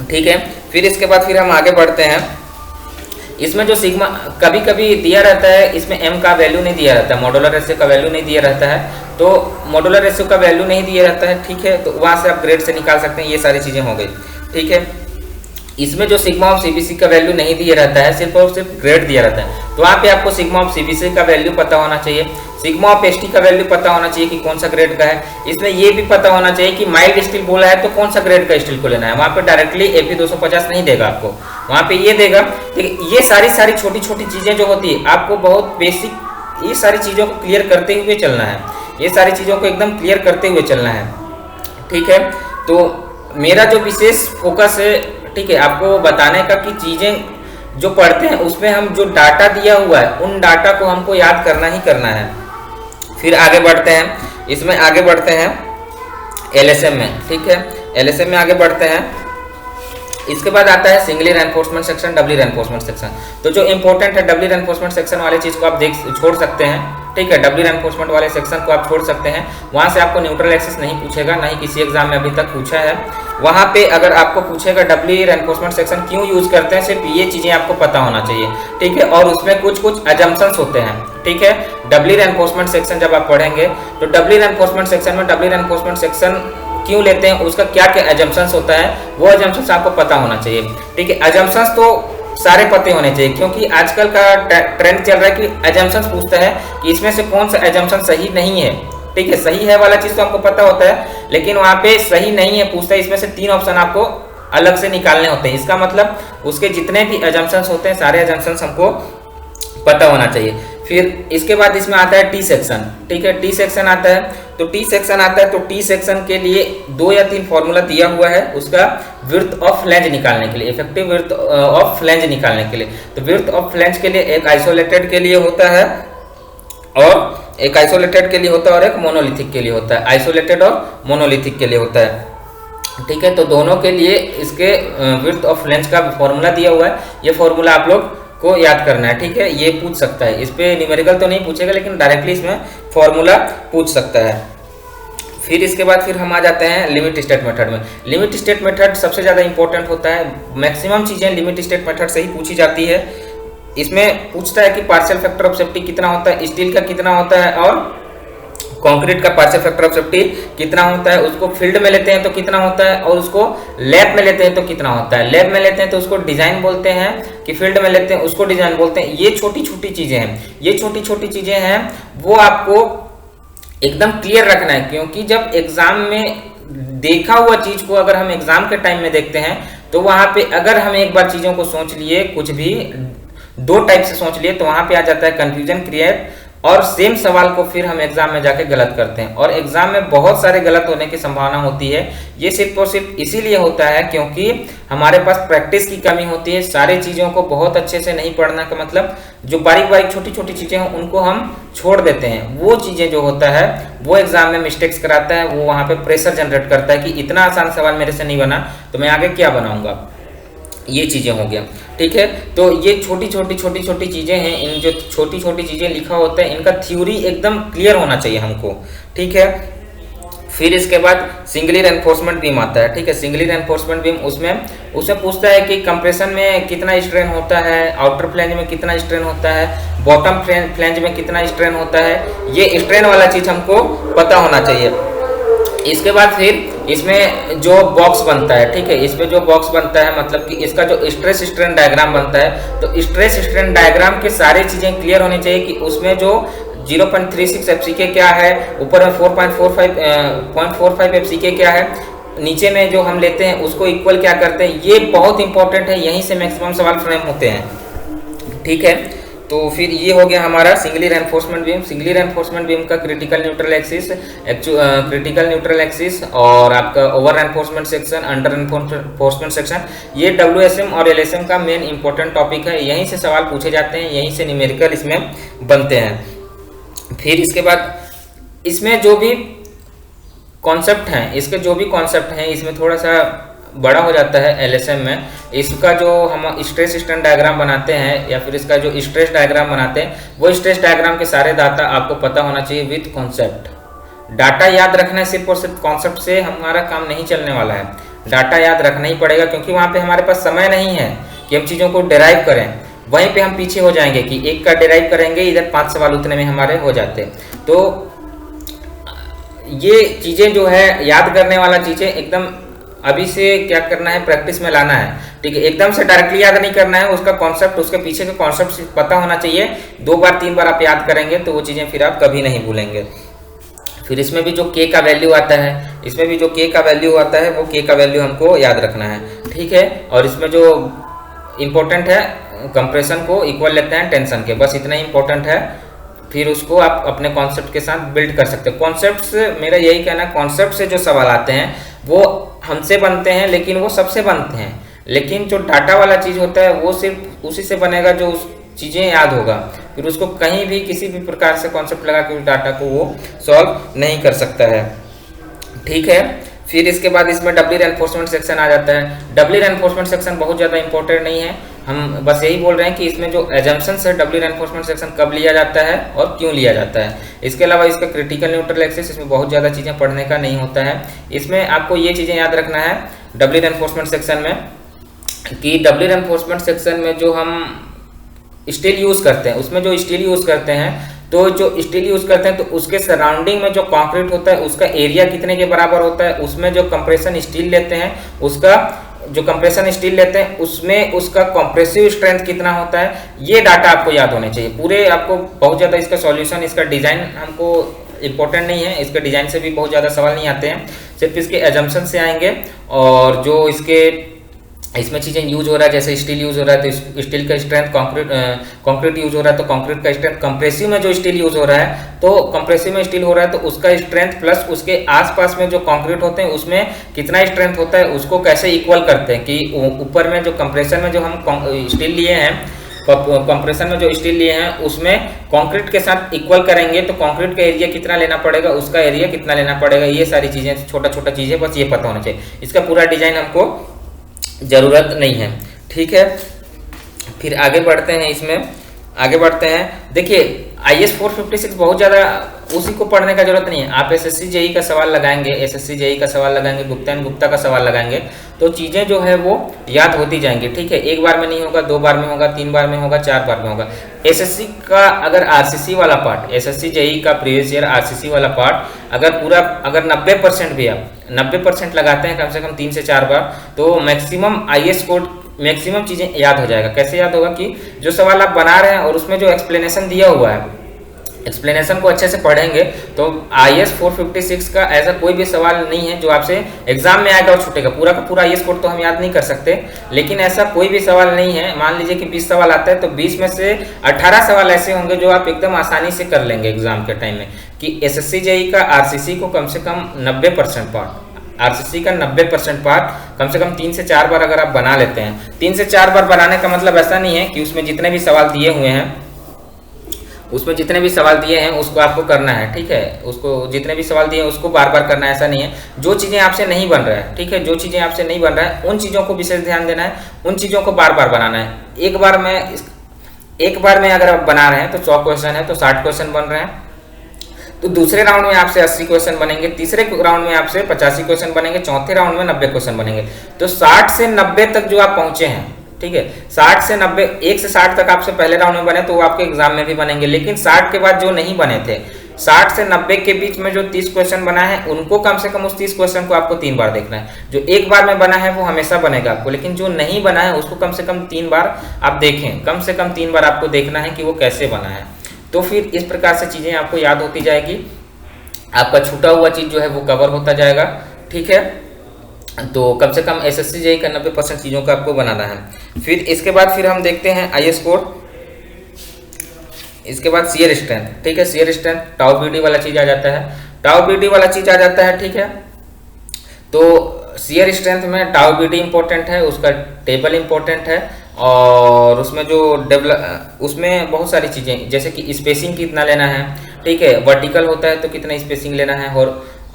ठीक है। फिर इसके बाद फिर हम आगे बढ़ते हैं इसमें जो सिग्मा कभी कभी दिया रहता है, इसमें m का वैल्यू नहीं दिया रहता है, मॉड्यूलर रेशियो का वैल्यू नहीं दिया रहता है, तो मॉड्यूलर रेशियो का वैल्यू नहीं दिया रहता है, ठीक है, तो वहाँ से आप ग्रेड से निकाल सकते हैं। ये सारी चीज़ें हो गई, ठीक है। इसमें जो सिग्मा ऑफ सीबीसी का वैल्यू नहीं दिया रहता है, सिर्फ और सिर्फ ग्रेड दिया रहता है, तो वहाँ पे आपको सिग्मा ऑफ सीबीसी का वैल्यू पता होना चाहिए, सिग्मा ऑफ एसटी का वैल्यू पता होना चाहिए कि कौन सा ग्रेड का है। इसमें ये भी पता होना चाहिए कि माइल्ड स्टील बोला है तो कौन सा ग्रेड का स्टील को लेना है। वहाँ पे डायरेक्टली Fe 250 नहीं देगा आपको, वहाँ पे ये देगा। ये सारी छोटी छोटी चीजें जो होती है आपको बहुत बेसिक, ये सारी चीजों को क्लियर करते हुए चलना है, ये सारी चीजों को एकदम क्लियर करते हुए चलना है, ठीक है। तो मेरा जो विशेष फोकस है, ठीक है, आपको बताने का कि चीजें जो पढ़ते हैं उसमें हम जो डाटा दिया हुआ है उन डाटा को हमको याद करना ही करना है। फिर आगे बढ़ते हैं, इसमें आगे बढ़ते हैं एलएसएम में, ठीक है, एलएसएम में आगे बढ़ते हैं। इसके बाद आता है singly reinforcement section, doubly reinforcement section. तो जो इंपॉर्टेंट है डबली रेनफोर्समेंट सेक्शन वाले चीज को आप छोड़ सकते हैं, ठीक है, डबली रेनफोर्समेंट वाले सेक्शन को आप छोड़ सकते हैं। वहां से आपको न्यूट्रल एक्सिस नहीं पूछेगा, ना ही किसी एग्जाम में अभी तक पूछा है। वहां पे अगर आपको पूछेगा डबली रेनफोर्समेंट सेक्शन क्यों यूज करते हैं, सिर्फ ये चीजें आपको पता होना चाहिए, ठीक है। और उसमें कुछ अजम्पशंस होते हैं, ठीक है। डबली रेनफोर्समेंट सेक्शन जब आप पढ़ेंगे तो डबली रेनफोर्समेंट सेक्शन में डबली रेनफोर्समेंट सेक्शन क्यों लेते हैं, उसका क्या क्या एजम्पशंस होता है, वो एजम्पशंस आपको पता होना चाहिए, ठीक है। एजम्पशंस तो सारे पते होने चाहिए, क्योंकि आजकल का ट्रेंड चल रहा है कि एजम्पशंस पूछता है कि इसमें से कौन सा एजम्पशन सही नहीं है, ठीक है। सही है वाला चीज तो हमको पता होता है, लेकिन वहां पे सही नहीं है पूछता है, इसमें से 3 ऑप्शन आपको अलग से निकालने होते हैं। इसका मतलब उसके जितने भी एजम्पशंस होते हैं सारे एजम्पशंस हमको पता होना चाहिए। फिर इसके बाद इसमें आता है टी सेक्शन, ठीक है, टी सेक्शन आता है। तो टी सेक्शन आता है तो टी सेक्शन के लिए 2 या 3 फॉर्मूला दिया हुआ है उसका विड्थ ऑफ फ्लैंज निकालने के लिए, इफेक्टिव विड्थ ऑफ फ्लैंज निकालने के लिए। तो विड्थ ऑफ फ्लैंज के लिए एक आइसोलेटेड के लिए होता है और एक आइसोलेटेड के लिए होता है और एक मोनोलिथिक के लिए होता है, आइसोलेटेड और मोनोलिथिक के लिए होता है, ठीक है। तो दोनों के लिए इसके विड्थ ऑफ फ्लैंज का फॉर्मूला दिया हुआ है, ये फॉर्मूला आप लोग को याद करना है, ठीक है। ये पूछ सकता है, इस पे न्यूमेरिकल तो नहीं पूछेगा लेकिन डायरेक्टली इसमें फॉर्मूला पूछ सकता है। फिर इसके बाद फिर हम आ जाते हैं लिमिट स्टेट मेथड में। लिमिट स्टेट मेथड सबसे ज़्यादा इंपॉर्टेंट होता है, मैक्सिमम चीज़ें लिमिट स्टेट मेथड से ही पूछी जाती है। इसमें पूछता है कि पार्शियल फैक्टर ऑफ सेफ्टी कितना होता है, स्टील का कितना होता है और कंक्रीट का पार्शियल फैक्टर ऑफ सेफ्टी कितना होता है, उसको फील्ड में लेते हैं तो कितना होता है और उसको लैब में लेते हैं तो कितना होता है। लैब में लेते हैं तो उसको डिजाइन बोलते हैं, कि फील्ड में लेते हैं उसको डिजाइन बोलते हैं। ये छोटी छोटी चीजें हैं, ये छोटी छोटी चीजें हैं, वो आपको एकदम क्लियर रखना है, क्योंकि जब एग्जाम में देखा हुआ चीज को अगर हम एग्जाम के टाइम में देखते हैं तो वहां पे अगर हम एक बार चीजों को सोच लिए, कुछ भी 2 टाइप से सोच लिए, तो वहां पे आ जाता है कंफ्यूजन क्रिएट, और सेम सवाल को फिर हम एग्जाम में जाके गलत करते हैं और एग्जाम में बहुत सारे गलत होने की संभावना होती है। ये सिर्फ और सिर्फ इसीलिए होता है क्योंकि हमारे पास प्रैक्टिस की कमी होती है। सारी चीज़ों को बहुत अच्छे से नहीं पढ़ना का मतलब जो बारीक बारीक छोटी छोटी चीज़ें हैं उनको हम छोड़ देते हैं। वो चीज़ें जो होता है वो एग्जाम में मिस्टेक्स कराता है, वो वहाँ पे प्रेशर जनरेट करता है कि इतना आसान सवाल मेरे से नहीं बना तो मैं आगे क्या बनाऊंगा। ये चीज़ें हो गया, ठीक है। तो ये छोटी छोटी चीज़ें हैं, इन जो छोटी छोटी चीज़ें लिखा होता है इनका थ्योरी एकदम क्लियर होना चाहिए हमको, ठीक है। फिर इसके बाद सिंगली रेनफोर्समेंट बीम आता है, ठीक है। सिंगली रेनफोर्समेंट बीम उसमें पूछता है कि कंप्रेशन में कितना स्ट्रेन होता है, आउटर फ्लैंज में कितना स्ट्रेन होता है, बॉटम फ्लैंज में कितना स्ट्रेन होता है। ये स्ट्रेन वाला चीज़ हमको पता होना चाहिए। इसके बाद फिर इसमें जो बॉक्स बनता है, ठीक है, इसमें जो बॉक्स बनता है मतलब कि इसका जो स्ट्रेस स्ट्रेन डायग्राम बनता है, तो स्ट्रेस स्ट्रेन डायग्राम के सारी चीजें क्लियर होनी चाहिए कि उसमें जो 0.36 FCK क्या है, ऊपर में 4.45 FCK क्या है, नीचे में जो हम लेते हैं उसको इक्वल क्या करते हैं। ये बहुत इंपॉर्टेंट है, यहीं से मैक्सिमम सवाल फ्रेम होते हैं, ठीक है। तो फिर ये हो गया हमारा singly reinforcement beam. Singly reinforcement beam का क्रिटिकल न्यूट्रल एक्सिस और आपका over reinforcement section, under reinforcement section, ये WSM और LSM का मेन इंपॉर्टेंट टॉपिक है। यहीं से सवाल पूछे जाते हैं, यहीं से न्यूमेरिकल इसमें बनते हैं। फिर इसके बाद इसमें जो भी कॉन्सेप्ट हैं, इसके जो भी कॉन्सेप्ट हैं इसमें थोड़ा सा बड़ा हो जाता है LSM में। इसका जो हम स्ट्रेस स्ट्रेन डायग्राम बनाते हैं या फिर इसका जो स्ट्रेस डायग्राम बनाते हैं, वो स्ट्रेस डायग्राम के सारे डाटा आपको पता होना चाहिए विथ कॉन्सेप्ट। डाटा याद रखना है, सिर्फ और सिर्फ कॉन्सेप्ट से हमारा काम नहीं चलने वाला है, डाटा याद रखना ही पड़ेगा, क्योंकि वहाँ पे हमारे पास समय नहीं है कि हम चीज़ों को डिराइव करें। वहीं पे हम पीछे हो जाएंगे कि एक का डिराइव करेंगे, इधर 5 सवाल उतने में हमारे हो जाते। तो ये चीज़ें जो है याद करने वाला चीज़ें एकदम अभी से क्या करना है, प्रैक्टिस में लाना है, ठीक है। एकदम से डायरेक्टली याद नहीं करना है, उसका कॉन्सेप्ट, उसके पीछे का कॉन्सेप्ट पता होना चाहिए। 2 बार 3 बार आप याद करेंगे तो वो चीज़ें फिर आप कभी नहीं भूलेंगे। फिर इसमें भी जो के का वैल्यू आता है, इसमें भी जो के का वैल्यू आता है वो के का वैल्यू हमको याद रखना है, ठीक है। और इसमें जो इम्पोर्टेंट है, कंप्रेशन को इक्वल लेते हैं टेंशन के, बस इतना ही इम्पोर्टेंट है। फिर उसको आप अपने कॉन्सेप्ट के साथ बिल्ड कर सकते हो। कॉन्सेप्ट से मेरा यही कहना है, कॉन्सेप्ट से जो सवाल आते हैं वो हमसे बनते हैं, लेकिन वो सबसे बनते हैं। लेकिन जो डाटा वाला चीज़ होता है वो सिर्फ उसी से बनेगा जो उस चीज़ें याद होगा। फिर उसको कहीं भी किसी भी प्रकार से कॉन्सेप्ट लगा के उस डाटा को वो सॉल्व नहीं कर सकता है, ठीक है। फिर इसके बाद इसमें डबली रेनफोर्समेंट सेक्शन आ जाता है। डबली रेनफोर्समेंट सेक्शन बहुत ज़्यादा इंपॉर्टेंट नहीं है, हम बस यही बोल रहे हैं कि इसमें जो एजम्पशंस है डबली रेनफोर्समेंट सेक्शन कब लिया जाता है और क्यों लिया जाता है। इसके अलावा इसका क्रिटिकल न्यूट्रल एक्सिस, इसमें बहुत ज़्यादा चीज़ें पढ़ने का नहीं होता है। इसमें आपको ये चीज़ें याद रखना है डबली रेनफोर्समेंट सेक्शन में कि डबली रेनफोर्समेंट सेक्शन में जो हम स्टील यूज़ करते हैं, उसमें जो स्टील यूज़ करते हैं, तो जो स्टील यूज़ करते हैं तो उसके सराउंडिंग में जो कंक्रीट होता है उसका एरिया कितने के बराबर होता है, उसमें जो कंप्रेशन स्टील लेते हैं उसका जो कंप्रेशन स्टील लेते हैं उसमें उसका कंप्रेसिव स्ट्रेंथ कितना होता है, ये डाटा आपको याद होने चाहिए पूरे। आपको बहुत ज़्यादा इसका सॉल्यूशन, इसका डिज़ाइन हमको इंपॉर्टेंट नहीं है, इसके डिज़ाइन से भी बहुत ज़्यादा सवाल नहीं आते हैं, सिर्फ इसके एजम्पशन से आएंगे। और जो इसमें चीज़ें यूज हो रहा है, जैसे स्टील यूज हो रहा है तो स्टील का स्ट्रेंथ, कंक्रीट यूज हो रहा है तो कंक्रीट का स्ट्रेंथ, कंप्रेसिव में जो स्टील यूज हो रहा है तो कंप्रेसिव में स्टील हो रहा है तो उसका स्ट्रेंथ प्लस उसके आसपास में जो कंक्रीट होते हैं उसमें कितना स्ट्रेंथ होता है, उसको कैसे इक्वल करते हैं कि ऊपर में जो कंप्रेशन में जो हम स्टील लिए हैं, कंप्रेशन में जो स्टील लिए हैं उसमें कंक्रीट के साथ इक्वल करेंगे तो कंक्रीट का एरिया कितना लेना पड़ेगा, उसका एरिया कितना लेना पड़ेगा। ये सारी चीज़ें, छोटा छोटा चीज़ें बस ये पता होना चाहिए, इसका पूरा डिजाइन हमको ज़रूरत नहीं है, ठीक है। फिर आगे बढ़ते हैं, इसमें आगे बढ़ते हैं। देखिए IS 456 बहुत ज़्यादा उसी को पढ़ने का जरूरत नहीं है। आप SSC JEE का सवाल लगाएंगे, SSC JEE का सवाल लगाएंगे, गुप्ता एंड गुप्ता का सवाल लगाएंगे तो चीज़ें जो है वो याद होती जाएंगी, ठीक है। एक बार में नहीं होगा, 2 बार में होगा, 3 बार में होगा, 4 बार में होगा। SSC का अगर RCC वाला पार्ट, SSC JEE का प्रीवियस ईयर RCC वाला पार्ट अगर पूरा, अगर 90% भी आप 90% लगाते हैं कम से कम 3 से 4 बार, तो मैक्सिमम IS कोड, मैक्सिमम चीज़ें याद हो जाएगा। कैसे याद होगा कि जो सवाल आप बना रहे हैं और उसमें जो एक्सप्लेनेशन दिया हुआ है, एक्सप्लेनेशन को अच्छे से पढ़ेंगे तो IS 456 का ऐसा कोई भी सवाल नहीं है जो आपसे एग्जाम में आएगा और छूटेगा। पूरा का पूरा IS कोड तो हम याद नहीं कर सकते, लेकिन ऐसा कोई भी सवाल नहीं है। मान लीजिए कि 20 सवाल आता है तो 20 में से 18 सवाल ऐसे होंगे जो आप एकदम आसानी से कर लेंगे एग्जाम के टाइम में। कि SSC JEE का RCC को कम से कम 90% पार्ट, RCC का 90% पार्ट कम से कम 3 से 4 बार अगर आप बना लेते हैं, 3 से 4 बार बनाने का मतलब ऐसा नहीं है कि उसमें जितने भी सवाल दिए हुए हैं, उसमें जितने भी सवाल दिए हैं उसको आपको करना है, ठीक है। उसको जितने भी सवाल दिए हैं उसको बार बार करना है, ऐसा नहीं है। जो चीज़ें आपसे नहीं बन रहा है, ठीक है, जो चीज़ें आपसे नहीं बन रहा है उन चीज़ों को विशेष ध्यान देना है, उन चीज़ों को बार बार बनाना है। एक बार में अगर आप बना रहे हैं तो 100 क्वेश्चन है तो 60 क्वेश्चन बन रहे हैं, तो दूसरे राउंड में आपसे 80 क्वेश्चन बनेंगे, तीसरे राउंड में आपसे 85 क्वेश्चन बनेंगे, चौथे राउंड में 90 क्वेश्चन बनेंगे। तो 60 से 90 तक जो आप पहुंचे हैं, ठीक है, 60 से 90, 1 से 60 तक आपसे पहले राउंड में बने तो वो आपके एग्जाम में भी बनेंगे। लेकिन 60 के बाद जो नहीं बने थे, 60 से 90 के बीच में जो 30 क्वेश्चन बना है उनको कम से कम उस 30 क्वेश्चन को आपको 3 बार देखना है। जो एक बार में बना है वो हमेशा बनेगा आपको, लेकिन जो नहीं बना है उसको कम से कम 3 बार आप देखें, कम से कम 3 बार आपको देखना है कि वो कैसे बना है। तो फिर इस प्रकार से चीज़ें आपको याद होती जाएगी, आपका छूटा हुआ चीज़ जो है वो कवर होता जाएगा, ठीक है। तो कम से कम SSC JEE का 90% चीज़ों का आपको बनाना है। फिर इसके बाद फिर हम देखते हैं IS कोड, इसके बाद शियर स्ट्रेंथ, ठीक है। शियर स्ट्रेंथ टाउ BD वाला चीज़ आ जाता है, टाउ BD वाला चीज़ आ जाता है, ठीक है। तो शियर स्ट्रेंथ में टाउ BD इंपॉर्टेंट है, उसका टेबल इंपॉर्टेंट है, और उसमें जो उसमें बहुत सारी चीज़ें जैसे कि स्पेसिंग कितना लेना है, ठीक है। वर्टिकल होता है तो कितना स्पेसिंग लेना है,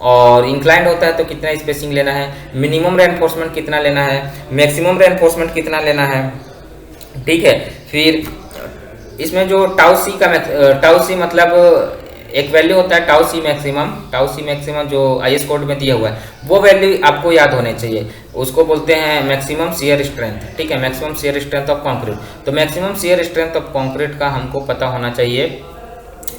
और इंक्लाइंड होता है तो कितना स्पेसिंग लेना है, मिनिमम रेनफोर्समेंट कितना लेना है, मैक्सिमम रेनफोर्समेंट कितना लेना है, ठीक है। फिर इसमें जो टाउ सी मतलब एक वैल्यू होता है टाउ सी मैक्सिमम जो आईएस कोड में दिया हुआ है, वो वैल्यू आपको याद होने चाहिए। उसको बोलते हैं मैक्सिमम शियर स्ट्रेंथ, ठीक है, maximum shear strength of concrete. तो maximum shear strength of concrete का हमको पता होना चाहिए,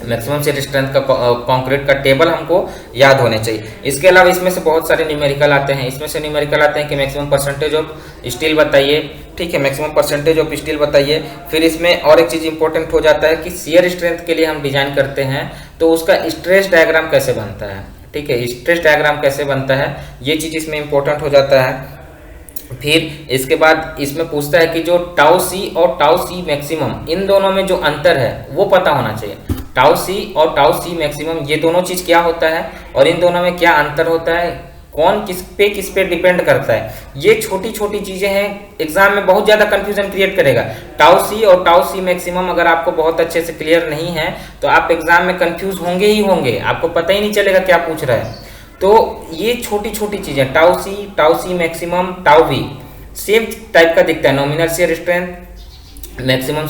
मैक्सिमम शियर स्ट्रेंथ का कंक्रीट का टेबल हमको याद होने चाहिए। इसके अलावा इसमें से बहुत सारे न्यूमेरिकल आते हैं, इसमें से न्यूमेरिकल आते हैं कि मैक्सिमम परसेंटेज ऑफ स्टील बताइए, ठीक है, मैक्सिमम परसेंटेज ऑफ स्टील बताइए। फिर इसमें और एक चीज़ इंपॉर्टेंट हो जाता है कि शियर स्ट्रेंथ के लिए हम डिजाइन करते हैं तो उसका स्ट्रेस डायग्राम कैसे बनता है, ठीक है, स्ट्रेस डायग्राम कैसे बनता है, ये चीज़ इसमें इंपॉर्टेंट हो जाता है। फिर इसके बाद इसमें पूछता है कि जो टाउ सी और टाउ सी मैक्सिमम, इन दोनों में जो अंतर है वो पता होना चाहिए। टाउ सी और टाउ सी मैक्सिमम ये दोनों चीज़ क्या होता है और इन दोनों में क्या अंतर होता है, कौन किस पे डिपेंड करता है, ये छोटी छोटी चीज़ें हैं, एग्जाम में बहुत ज़्यादा कंफ्यूजन क्रिएट करेगा। टाउ सी और टाउ सी मैक्सिमम अगर आपको बहुत अच्छे से क्लियर नहीं है तो आप एग्जाम में कंफ्यूज होंगे ही होंगे, आपको पता ही नहीं चलेगा क्या पूछ रहा है। तो ये छोटी छोटी चीज़ें tau C maximum, tau V same type का दिखता है, nominal shear strength, maximum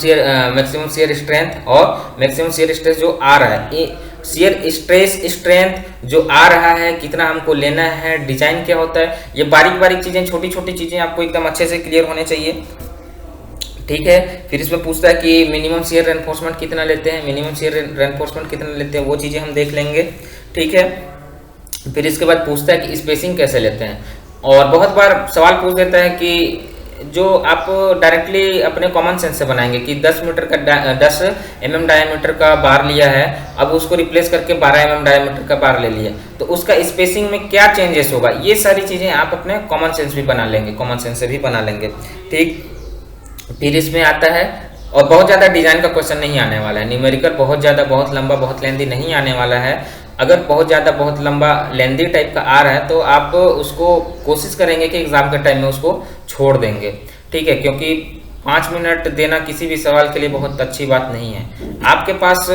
shear strength और मैक्सिमम शियर स्ट्रेस जो आ रहा है, शियर स्ट्रेस स्ट्रेंथ जो आ रहा है कितना हमको लेना है, डिजाइन क्या होता है, ये बारीक बारीक चीज़ें, छोटी छोटी चीज़ें आपको एकदम अच्छे से क्लियर होने चाहिए, ठीक है। फिर इसमें पूछता है कि मिनिमम शियर रेनफोर्समेंट कितना लेते हैं, मिनिमम शियर रेनफोर्समेंट कितना लेते हैं, वो चीज़ें हम देख लेंगे, ठीक है। फिर इसके बाद पूछता है कि स्पेसिंग कैसे लेते हैं, और बहुत बार सवाल पूछ देता है कि जो आप डायरेक्टली अपने कॉमन सेंस से बनाएंगे कि 10 मीटर का 10 mm डायमीटर का बार लिया है, अब उसको रिप्लेस करके 12 mm डायमीटर का बार ले लिया, तो उसका स्पेसिंग में क्या चेंजेस होगा, ये सारी चीज़ें आप अपने कॉमन सेंस भी बना लेंगे, कॉमन सेंस से भी बना लेंगे, ठीक। फिर इसमें आता है, और बहुत ज़्यादा डिजाइन का क्वेश्चन नहीं आने वाला है, न्यूमेरिकल बहुत ज़्यादा, बहुत लंबा, बहुत लेंदी नहीं आने वाला है। अगर बहुत ज़्यादा, बहुत लंबा, लेंदी टाइप का आ रहा है तो आप उसको कोशिश करेंगे कि एग्जाम के टाइम में उसको छोड़ देंगे, ठीक है, क्योंकि 5 मिनट देना किसी भी सवाल के लिए बहुत अच्छी बात नहीं है। आपके पास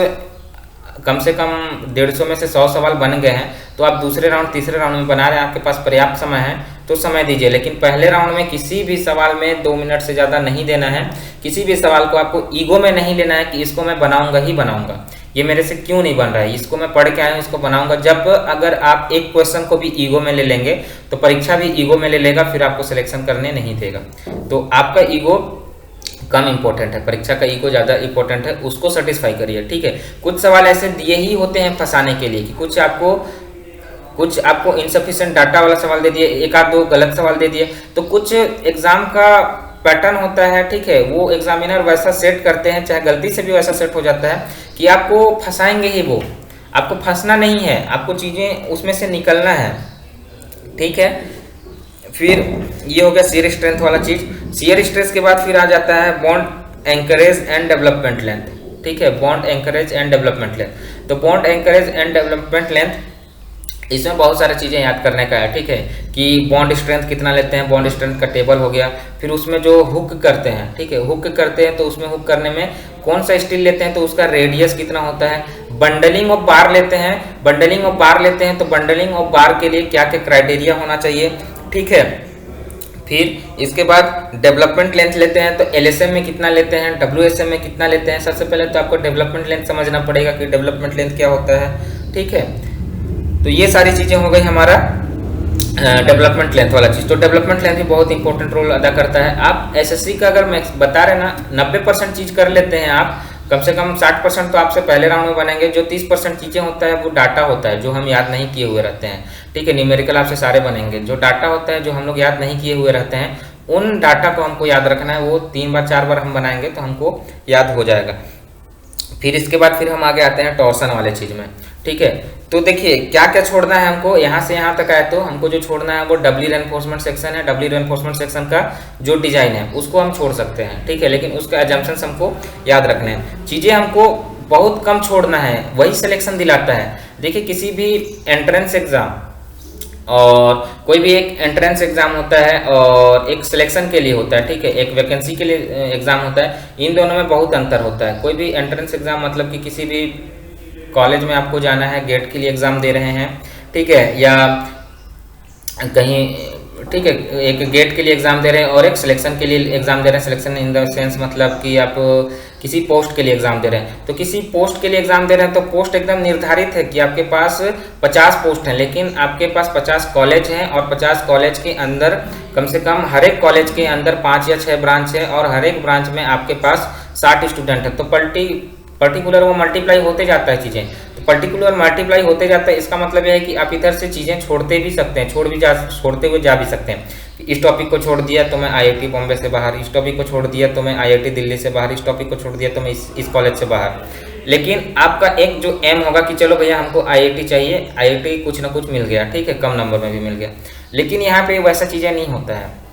कम से कम 150 में से 100 सवाल बन गए हैं, तो आप दूसरे राउंड, तीसरे राउंड में बना रहे हैं, आपके पास पर्याप्त समय है तो समय दीजिए, लेकिन पहले राउंड में किसी भी सवाल में 2 मिनट से ज़्यादा नहीं देना है। किसी भी सवाल को आपको ईगो में नहीं लेना है कि इसको मैं बनाऊंगा ही बनाऊंगा, ये मेरे से क्यों नहीं बन रहा है, इसको मैं पढ़ के आया हूँ, इसको बनाऊंगा। जब अगर आप एक क्वेश्चन को भी ईगो में ले लेंगे तो परीक्षा भी ईगो में ले लेगा, फिर आपको सिलेक्शन करने नहीं देगा। तो आपका ईगो कम इंपॉर्टेंट है, परीक्षा का ईगो ज़्यादा इंपॉर्टेंट है, उसको सेटिस्फाई करिए, ठीक है। कुछ सवाल ऐसे दिए ही होते हैं फंसाने के लिए कि कुछ आपको इनसफिशिएंट डाटा वाला सवाल दे दिए, एक आध दो गलत सवाल दे दिए, तो कुछ एग्जाम का पैटर्न होता है, ठीक है, वो एग्जामिनर वैसा सेट करते हैं, चाहे गलती से भी वैसा सेट हो जाता है कि आपको फंसाएंगे ही, वो आपको फंसना नहीं है, आपको चीज़ें उसमें से निकलना है, ठीक है। फिर ये हो गया शियर स्ट्रेंथ वाला चीज़। शियर स्ट्रेस के बाद फिर आ जाता है bond anchorage and development length, ठीक है, bond anchorage and development length. तो bond anchorage and development length, इसमें बहुत सारी चीज़ें याद करने का है, ठीक है, कि बॉन्ड स्ट्रेंथ कितना लेते हैं, बॉन्ड स्ट्रेंथ का टेबल हो गया। फिर उसमें जो हुक करते हैं, ठीक है, हुक करते हैं तो उसमें हुक करने में कौन सा स्टील लेते हैं तो उसका रेडियस कितना होता है। बंडलिंग ऑफ बार लेते हैं, बंडलिंग ऑफ बार लेते हैं तो बंडलिंग ऑफ बार के लिए क्या क्या क्राइटेरिया होना चाहिए, ठीक है। फिर इसके बाद डेवलपमेंट लेंथ लेते हैं तो एलएसएम में कितना लेते हैं, डब्ल्यूएसएम में कितना लेते हैं। सबसे पहले तो आपको डेवलपमेंट लेंथ समझना पड़ेगा कि डेवलपमेंट लेंथ क्या होता है, ठीक है। तो ये सारी चीज़ें हो गई हमारा डेवलपमेंट लेंथ वाला चीज़। तो डेवलपमेंट लेंथ भी बहुत इंपॉर्टेंट रोल अदा करता है। आप एसएससी का अगर मैं बता रहे ना 90% चीज़ कर लेते हैं आप, कम से कम 60% तो आपसे पहले राउंड में बनेंगे। जो 30% चीज़ें होता है वो डाटा होता है जो हम याद नहीं किए हुए रहते हैं, ठीक है। न्यूमेरिकल आपसे सारे बनेंगे, जो डाटा होता है जो हम लोग याद नहीं किए हुए रहते हैं उन डाटा को हमको याद रखना है। वो 3 बार 4 बार हम बनाएंगे तो हमको याद हो जाएगा। फिर इसके बाद फिर हम आगे आते हैं टॉर्सन वाले चीज़ में, ठीक है। तो देखिए क्या क्या छोड़ना है हमको, यहाँ से यहाँ तक आए तो हमको जो छोड़ना है वो डब्ल्यू रेनफोर्समेंट सेक्शन है। डब्ल्यू रेनफोर्समेंट सेक्शन का जो डिजाइन है उसको हम छोड़ सकते हैं, ठीक है, लेकिन उसका एजम्पशंस हमको याद रखने हैं। चीज़ें हमको बहुत कम छोड़ना है, वही सिलेक्शन दिलाता है। देखिए किसी भी एंट्रेंस एग्जाम और कोई भी एक एंट्रेंस एग्जाम होता है और एक सिलेक्शन के लिए होता है, ठीक है, एक वैकेंसी के लिए एग्जाम होता है। इन दोनों में बहुत अंतर होता है। कोई भी एंट्रेंस एग्जाम मतलब कि किसी भी कॉलेज में आपको जाना है, गेट के लिए एग्ज़ाम दे रहे हैं, ठीक है, या कहीं, ठीक है, एक गेट के लिए एग्ज़ाम दे रहे हैं और एक सिलेक्शन के लिए एग्ज़ाम दे रहे हैं। सिलेक्शन इन द सेंस मतलब कि आप किसी पोस्ट के लिए एग्जाम दे रहे हैं, तो किसी पोस्ट के लिए एग्जाम दे रहे हैं तो पोस्ट एकदम निर्धारित है कि आपके पास 50 पोस्ट हैं, लेकिन आपके पास 50 कॉलेज हैं और 50 कॉलेज के अंदर कम से कम हर एक कॉलेज के अंदर 5 या 6 ब्रांच है और हर एक ब्रांच में आपके पास 60 स्टूडेंट है। तो पर्टिकुलर वो मल्टीप्लाई होते जाता है चीज़ें, तो पर्टिकुलर मल्टीप्लाई होते जाता है। इसका मतलब यह है कि आप इधर से चीज़ें छोड़ते भी सकते हैं, छोड़ते हुए जा भी सकते हैं। इस टॉपिक को छोड़ दिया तो मैं आईआईटी बॉम्बे से बाहर, इस टॉपिक को छोड़ दिया तो मैं आईआईटी दिल्ली से बाहर, इस टॉपिक को छोड़ दिया तो मैं इस कॉलेज से बाहर। लेकिन आपका एक जो एम होगा कि चलो भैया हमको आईआईटी चाहिए, आईआईटी कुछ ना कुछ मिल गया, ठीक है, कम नंबर में भी मिल गया। लेकिन यहाँ पे वैसा चीज़ें नहीं होता है।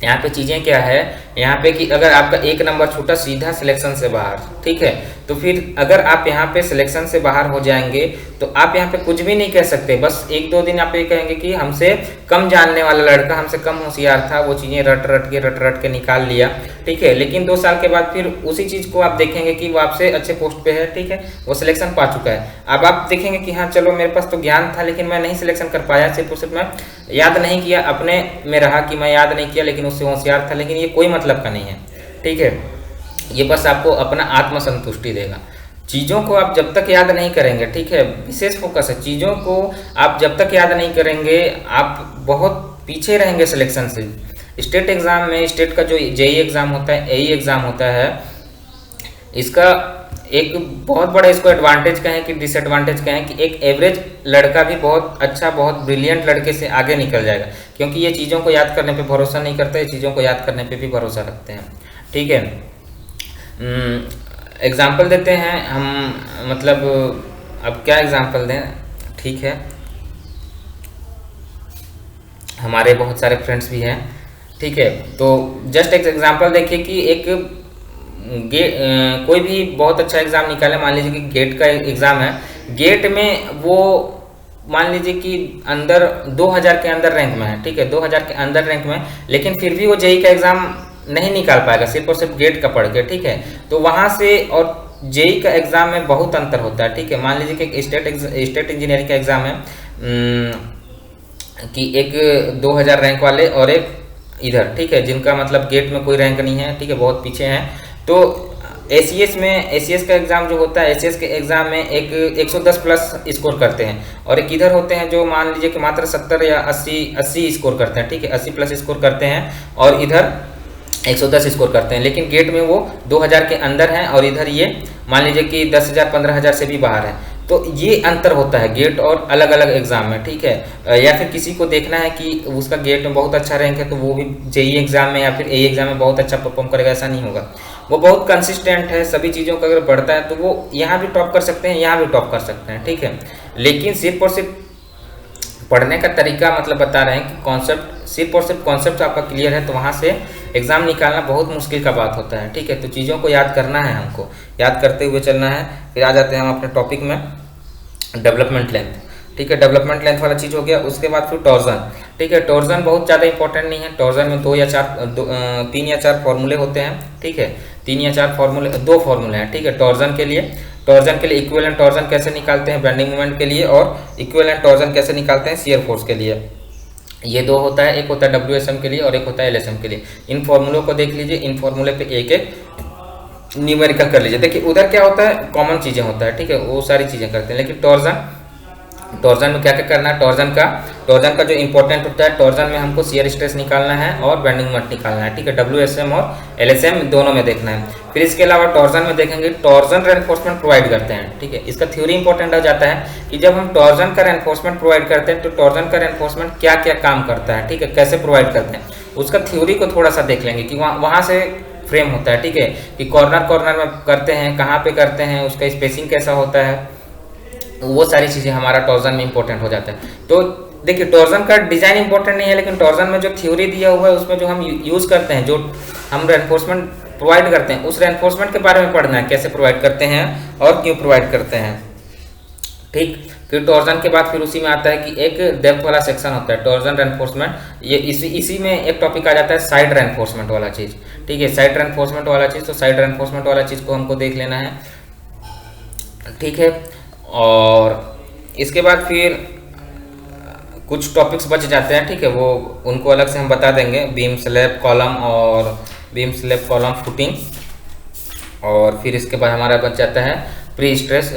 यहाँ पे चीज़ें क्या है, यहाँ पे कि अगर आपका एक नंबर छूटा सीधा सिलेक्शन से बाहर, ठीक है, तो फिर अगर आप यहाँ पे सिलेक्शन से बाहर हो जाएंगे तो आप यहाँ पे कुछ भी नहीं कह सकते। बस 1-2 दिन आप ये कहेंगे कि हमसे कम जानने वाला लड़का हमसे कम होशियार था, वो चीज़ें रट के निकाल लिया, ठीक है। लेकिन 2 साल के बाद फिर उसी चीज़ को आप देखेंगे कि वो आपसे अच्छे पोस्ट पे है, ठीक है, वो सिलेक्शन पा चुका है। अब आप देखेंगे कि हाँ चलो मेरे पास तो ज्ञान था लेकिन मैं नहीं सिलेक्शन कर पाया, सिर्फ और सिर्फ मैं याद नहीं किया, अपने में रहा कि मैं याद नहीं किया लेकिन उससे होशियार था। लेकिन ये कोई मतलब का नहीं है, ठीक है। ये बस आपको अपना आत्मसंतुष्टि देगा। चीज़ों को आप जब तक याद नहीं करेंगे, ठीक है, विशेष फोकस है, चीज़ों को आप जब तक याद नहीं करेंगे आप बहुत पीछे रहेंगे सिलेक्शन से। स्टेट एग्ज़ाम में, स्टेट का जो जेई एग्ज़ाम होता है, एई एग्ज़ाम होता है, इसका एक बहुत बड़ा इसको एडवांटेज कहें कि डिसएडवांटेज कहें कि एक एवरेज लड़का भी बहुत अच्छा, बहुत ब्रिलियंट लड़के से आगे निकल जाएगा, क्योंकि ये चीज़ों को याद करने पे भरोसा नहीं करते, चीज़ों को याद करने पे भी भरोसा रखते हैं, ठीक है। एग्ज़ाम्पल देते हैं हम, मतलब अब क्या एग्ज़ाम्पल दें, ठीक है, हमारे बहुत सारे फ्रेंड्स भी हैं, ठीक है। तो जस्ट एक एग्ज़ाम्पल देखिए कि एक कोई भी बहुत अच्छा एग्ज़ाम निकाले, मान लीजिए कि गेट का एग्ज़ाम है, गेट में वो मान लीजिए कि अंदर 2000 के अंदर रैंक में है, ठीक है, 2000 के अंदर रैंक में, लेकिन फिर भी वो जेई का एग्ज़ाम नहीं निकाल पाएगा सिर्फ और सिर्फ गेट का पढ़ के, ठीक है। तो वहाँ से और जेई का एग्ज़ाम में बहुत अंतर होता है, ठीक है। मान लीजिए कि स्टेट इंजीनियरिंग का एग्ज़ाम है कि एक 2000 रैंक वाले और एक इधर, ठीक है, जिनका मतलब गेट में कोई रैंक नहीं है, ठीक है, बहुत पीछे हैं। तो एसीएस का एग्ज़ाम जो होता है, एसीएस के एग्ज़ाम में एक 110 प्लस स्कोर करते हैं और एक इधर होते हैं जो मान लीजिए कि मात्र 70 या 80 स्कोर करते हैं, ठीक है, 80 प्लस स्कोर करते हैं और इधर 110 स्कोर करते हैं। लेकिन गेट में वो 2000 के अंदर हैं और इधर ये मान लीजिए कि 10,000 15,000 से भी बाहर है। तो ये अंतर होता है गेट और अलग अलग एग्ज़ाम में, ठीक है। या फिर किसी को देखना है कि उसका गेट में बहुत अच्छा रैंक है तो वो भी जेई एग्ज़ाम में या फिर एई एग्ज़ाम में बहुत अच्छा परफॉर्म करेगा, ऐसा नहीं होगा। वो बहुत कंसिस्टेंट है, सभी चीज़ों का अगर बढ़ता है तो वो यहाँ भी टॉप कर सकते हैं, यहाँ भी टॉप कर सकते हैं, ठीक है। लेकिन सिर्फ और सिर्फ पढ़ने का तरीका मतलब बता रहे हैं कि कॉन्सेप्ट, सिर्फ और सिर्फ कॉन्सेप्ट आपका क्लियर है तो वहाँ से एग्ज़ाम निकालना बहुत मुश्किल का बात होता है, ठीक है। तो चीज़ों को याद करना है, हमको याद करते हुए चलना है। फिर आ जाते हैं हम अपने टॉपिक में, डेवलपमेंट लेंथ, ठीक है। डेवलपमेंट लेंथ वाला चीज़ हो गया। उसके बाद फिर टॉर्जन, ठीक है। टॉर्जन बहुत ज़्यादा इंपॉर्टेंट नहीं है। टॉर्जन में 3 या 4 फॉर्मूले होते हैं, ठीक है, 3 या 4 फॉर्मूले, 2 फॉर्मूले हैं, ठीक है। टॉर्जन के लिए इक्विवेलेंट टॉर्जन कैसे निकालते हैं बेंडिंग मोमेंट के लिए, और इक्विवेलेंट टॉर्जन कैसे निकालते हैं शियर फोर्स के लिए। ये 2 होता है, एक होता है WSM के लिए और एक होता है LSM के लिए। इन फॉर्मूलों को देख लीजिए, इन फॉर्मूले पे एक एक न्यूमेरिकल कर लीजिए। देखिए उधर क्या होता है, कॉमन चीज़ें होता है, ठीक है, वो सारी चीज़ें करते हैं। लेकिन टॉर्जन में क्या क्या करना है, टॉर्जन का जो इंपॉर्टेंट होता है, टॉर्जन में हमको शियर स्ट्रेस निकालना है और बेंडिंग मोमेंट निकालना है, ठीक है। WSM और LSM दोनों में देखना है। फिर इसके अलावा टॉर्जन में देखेंगे, टॉर्जन रेनफोर्समेंट प्रोवाइड करते हैं, ठीक है। इसका थ्योरी इंपॉर्टेंट हो जाता है कि जब हम टॉर्जन का रेनफोर्समेंट प्रोवाइड करते हैं तो टॉर्जन का रेनफोर्समेंट क्या क्या काम करता है, ठीक है, कैसे प्रोवाइड करते हैं, उसका थ्योरी को थोड़ा सा देख लेंगे कि वहाँ से फ्रेम होता है, ठीक है, कि कॉर्नर में करते हैं, कहाँ पे करते हैं, उसका स्पेसिंग कैसा होता है, वो सारी चीज़ें हमारा टॉर्जन में इंपॉर्टेंट हो जाता है। तो देखिए टॉर्जन का डिज़ाइन इंपॉर्टेंट नहीं है, लेकिन टॉर्जन में जो थ्योरी दिया हुआ है उसमें जो हम यूज़ करते हैं, जो हम रेनफोर्समेंट प्रोवाइड करते हैं, उस रेनफोर्समेंट के बारे में पढ़ना है, कैसे प्रोवाइड करते हैं और क्यों प्रोवाइड करते हैं, ठीक। फिर टॉर्जन के बाद फिर उसी में आता है कि एक डेप्थ वाला सेक्शन होता है, टॉर्जन रेनफोर्समेंट। ये इसी में एक टॉपिक आ जाता है साइड रेनफोर्समेंट वाला चीज़, ठीक है, साइड रेनफोर्समेंट वाला चीज़। तो साइड रेनफोर्समेंट वाला चीज़ को हमको देख लेना है, ठीक है। और इसके बाद फिर कुछ टॉपिक्स बच जाते हैं, ठीक है, वो उनको अलग से हम बता देंगे, बीम स्लैब कॉलम और बीम स्लैब कॉलम फुटिंग, और फिर इसके बाद हमारा बच जाता है प्री स्ट्रेस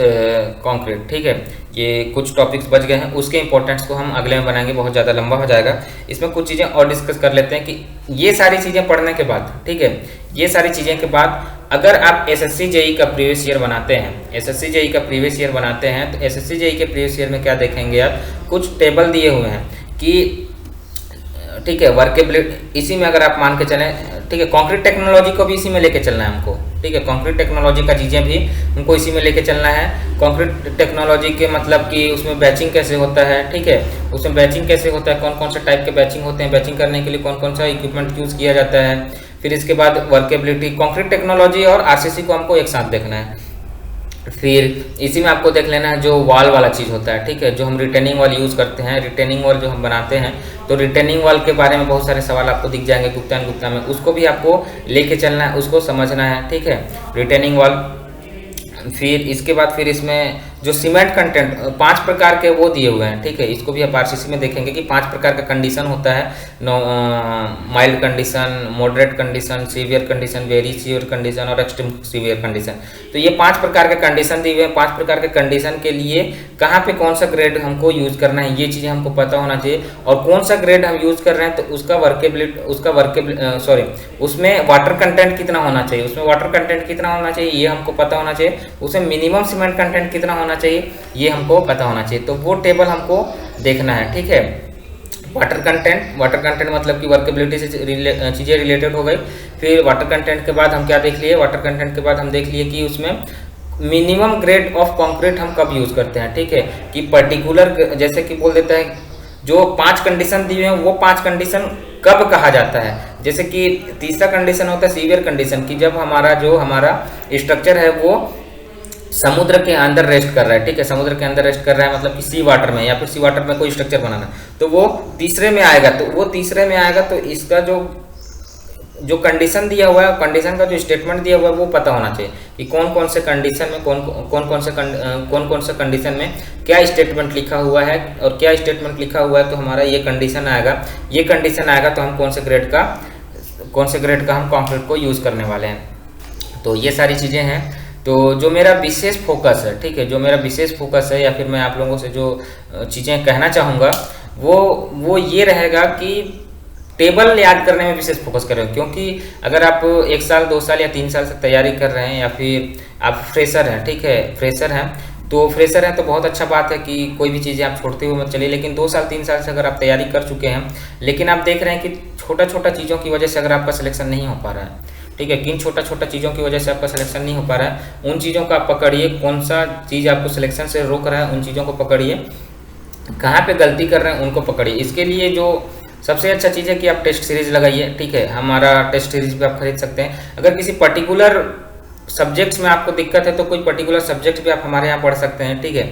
कंक्रीट। ठीक है, ये कुछ टॉपिक्स बच गए हैं, उसके इंपॉर्टेंट्स को हम अगले में बनाएंगे, बहुत ज़्यादा लंबा हो जाएगा। इसमें कुछ चीज़ें और डिस्कस कर लेते हैं कि ये सारी चीज़ें पढ़ने के बाद, ठीक है, ये सारी चीज़ें के बाद अगर आप एसएससी जेई का प्रीवियस ईयर बनाते हैं, एसएससी जेई का प्रीवियस ईयर बनाते हैं, तो एसएससी जेई के प्रीवियस ईयर में क्या देखेंगे आप, कुछ टेबल दिए हुए हैं कि ठीक है, वर्केबिलिटी इसी में अगर आप मान के चलें, ठीक है, कंक्रीट टेक्नोलॉजी को भी इसी में लेके चलना है हमको। ठीक है, कंक्रीट टेक्नोलॉजी का चीज़ें भी हमको इसी में लेके चलना है। कंक्रीट टेक्नोलॉजी के मतलब कि उसमें बैचिंग कैसे होता है, ठीक है, उसमें बैचिंग कैसे होता है, कौन कौन से टाइप के बैचिंग होते हैं, बैचिंग करने के लिए कौन कौन सा इक्विपमेंट यूज़ किया जाता है। फिर इसके बाद वर्केबिलिटी, कंक्रीट टेक्नोलॉजी और आरसीसी को हमको एक साथ देखना है। फिर इसी में आपको देख लेना है जो वॉल वाला चीज़ होता है, ठीक है, जो हम रिटेनिंग वॉल यूज़ करते हैं, रिटेनिंग वॉल जो हम बनाते हैं, तो रिटेनिंग वॉल के बारे में बहुत सारे सवाल आपको दिख जाएंगे गुप्ता में, उसको भी आपको लेके चलना है, उसको समझना है। ठीक है, रिटेनिंग वॉल। फिर इसके बाद फिर इसमें जो सीमेंट कंटेंट 5 प्रकार के वो दिए हुए हैं। ठीक है, इसको भी आप आरसीसी में देखेंगे कि 5 प्रकार का कंडीशन होता है, mild condition, moderate condition, severe condition, very severe condition और एक्सट्रीम सीवियर कंडीशन। तो ये 5 प्रकार के कंडीशन दिए हुए हैं। 5 प्रकार के कंडीशन के लिए कहाँ पे कौन सा ग्रेड हमको यूज़ करना है, ये चीज़ें हमको पता होना चाहिए। और कौन सा ग्रेड हम यूज़ कर रहे हैं तो उसमें वाटर कंटेंट कितना होना चाहिए, उसमें वाटर कंटेंट कितना होना चाहिए ये हमको पता होना चाहिए। उसमें मिनिमम सीमेंट कंटेंट कितना होना चाहिए ये हमको पता होना चाहिए। तो वो टेबल हमको देखना है। ठीक है, वाटर कंटेंट मतलब कि वर्केबिलिटी से चीज़ें रिलेटेड हो गई। फिर वाटर कंटेंट के बाद हम क्या देख लिए, वाटर कंटेंट के बाद हम देख लिए कि उसमें मिनिमम ग्रेड ऑफ कंक्रीट हम कब यूज़ करते हैं। ठीक है, कि पर्टिकुलर जैसे कि बोल देता है जो 5 कंडीशन दिए हैं वो 5 कंडीशन कब कहा जाता है। जैसे कि तीसरा कंडीशन होता है सीवियर कंडीशन, कि जब हमारा स्ट्रक्चर है वो समुद्र के अंदर रेस्ट कर रहा है। ठीक है, समुद्र के अंदर रेस्ट कर रहा है मतलब कि सी वाटर में, या फिर सी वाटर में कोई स्ट्रक्चर बनाना, तो वो तीसरे में आएगा। तो इसका जो कंडीशन दिया हुआ है, कंडीशन का जो स्टेटमेंट दिया हुआ है वो पता होना चाहिए कि कौन कौन से कंडीशन में कौन कौन से कंडीशन में क्या स्टेटमेंट लिखा हुआ है, और क्या स्टेटमेंट लिखा हुआ है तो हमारा ये कंडीशन आएगा तो हम कौन से ग्रेड का हम कंक्रीट को यूज़ करने वाले हैं। तो ये सारी चीज़ें हैं। तो जो मेरा विशेष फोकस है, ठीक है, जो मेरा विशेष फोकस है, या फिर मैं आप लोगों से जो चीज़ें कहना चाहूँगा वो ये रहेगा कि टेबल याद करने में विशेष फोकस करें। क्योंकि अगर आप 1 साल 2 साल या 3 साल से तैयारी कर रहे हैं, या फिर आप फ्रेशर हैं, ठीक है, फ्रेशर हैं तो बहुत अच्छा बात है कि कोई भी चीज़ें आप छोड़ते हुए मत चलिए। लेकिन 2 साल 3 साल से अगर आप तैयारी कर चुके हैं, लेकिन आप देख रहे हैं कि छोटा चीज़ों की वजह से अगर आपका सिलेक्शन नहीं हो पा रहा है, ठीक है, किन छोटा चीज़ों की वजह से आपका सिलेक्शन नहीं हो पा रहा है, उन चीज़ों को आप पकड़िए। कौन सा चीज़ आपको सिलेक्शन से रोक रहा है उन चीज़ों को पकड़िए, कहाँ पे गलती कर रहे हैं उनको पकड़िए। इसके लिए जो सबसे अच्छा चीज़ है कि आप टेस्ट सीरीज लगाइए। ठीक है, हमारा टेस्ट सीरीज भी आप खरीद सकते हैं। अगर किसी पर्टिकुलर सब्जेक्ट्स में आपको दिक्कत है तो कोई पर्टिकुलर सब्जेक्ट भी आप हमारे यहाँ पढ़ सकते हैं। ठीक है,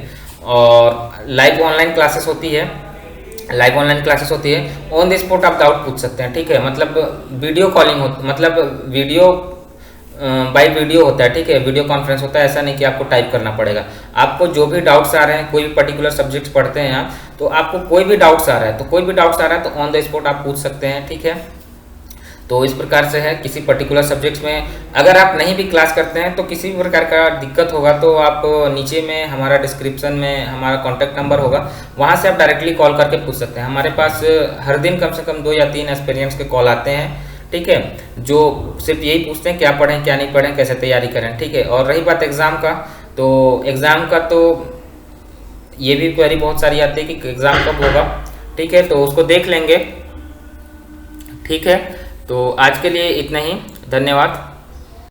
और लाइव ऑनलाइन क्लासेस होती है, ऑन द स्पॉट आप डाउट पूछ सकते हैं। ठीक है, मतलब वीडियो कॉलिंग मतलब वीडियो बाय वीडियो होता है। ठीक है, वीडियो कॉन्फ्रेंस होता है, ऐसा नहीं कि आपको टाइप करना पड़ेगा। आपको जो भी डाउट्स आ रहे हैं, कोई भी पर्टिकुलर सब्जेक्ट्स पढ़ते हैं आप, तो आपको कोई भी डाउट्स आ रहा है तो ऑन द स्पॉट आप पूछ सकते हैं। ठीक है, तो इस प्रकार से है। किसी पर्टिकुलर सब्जेक्ट्स में अगर आप नहीं भी क्लास करते हैं तो किसी भी प्रकार का दिक्कत होगा तो आप नीचे में हमारा डिस्क्रिप्शन में हमारा कॉन्टैक्ट नंबर होगा, वहाँ से आप डायरेक्टली कॉल करके पूछ सकते हैं। हमारे पास हर दिन कम से कम 2 या 3 एक्सपीरियंस के कॉल आते हैं। ठीक है, जो सिर्फ यही पूछते हैं क्या पढ़ें क्या नहीं पढ़ें, कैसे तैयारी करें। ठीक है, और रही बात एग्ज़ाम का, तो एग्ज़ाम का तो ये भी क्वेरी बहुत सारी आती है कि एग्ज़ाम कब होगा। ठीक है, तो उसको देख लेंगे। ठीक है, तो आज के लिए इतना ही, धन्यवाद।